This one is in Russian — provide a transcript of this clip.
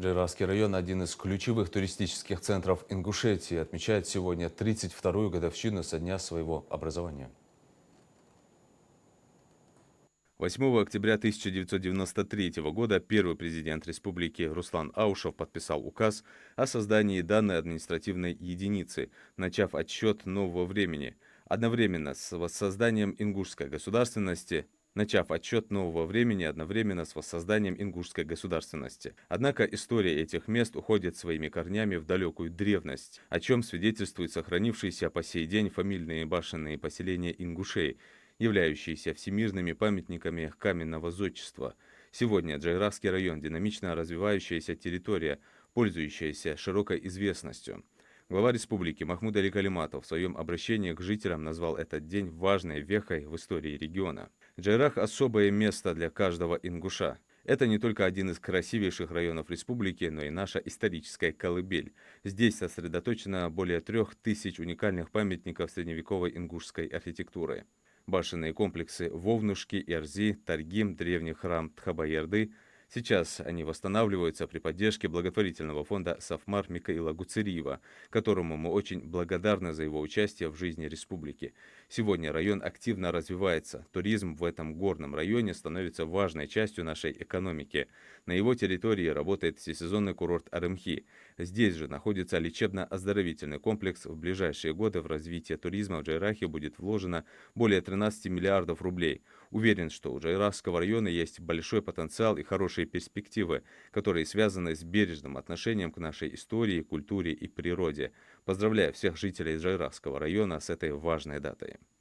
Джейрарский район – один из ключевых туристических центров Ингушетии. Отмечает сегодня 32-ю годовщину со дня своего образования. 8 октября 1993 года первый президент республики Руслан Аушев подписал указ о создании данной административной единицы, начав отсчет нового времени. Одновременно с воссозданием ингушской государственности одновременно с воссозданием ингушской государственности. Однако история этих мест уходит своими корнями в далекую древность, о чем свидетельствуют сохранившиеся по сей день фамильные башенные поселения ингушей, являющиеся всемирными памятниками каменного зодчества. Сегодня Джейрарский район – динамично развивающаяся территория, пользующаяся широкой известностью. Глава республики Махмуд Али Калиматов в своем обращении к жителям назвал этот день важной вехой в истории региона. Джейрах – особое место для каждого ингуша. Это не только один из красивейших районов республики, но и наша историческая колыбель. Здесь сосредоточено более 3000 уникальных памятников средневековой ингушской архитектуры. Башенные комплексы Вовнушки, Эрзи, Таргим, древний храм Тхабаерды. Сейчас они восстанавливаются при поддержке благотворительного фонда Сафмар Микаила Гуцериева, которому мы очень благодарны за его участие в жизни республики. Сегодня район активно развивается. Туризм в этом горном районе становится важной частью нашей экономики. На его территории работает всесезонный курорт Арымхи. Здесь же находится лечебно-оздоровительный комплекс. В ближайшие годы в развитие туризма в Джейрахе будет вложено более 13 миллиардов рублей. Уверен, что у Джейрахского района есть большой потенциал и хорошие перспективы, которые связаны с бережным отношением к нашей истории, культуре и природе. Поздравляю всех жителей Джейрахского района с этой важной датой.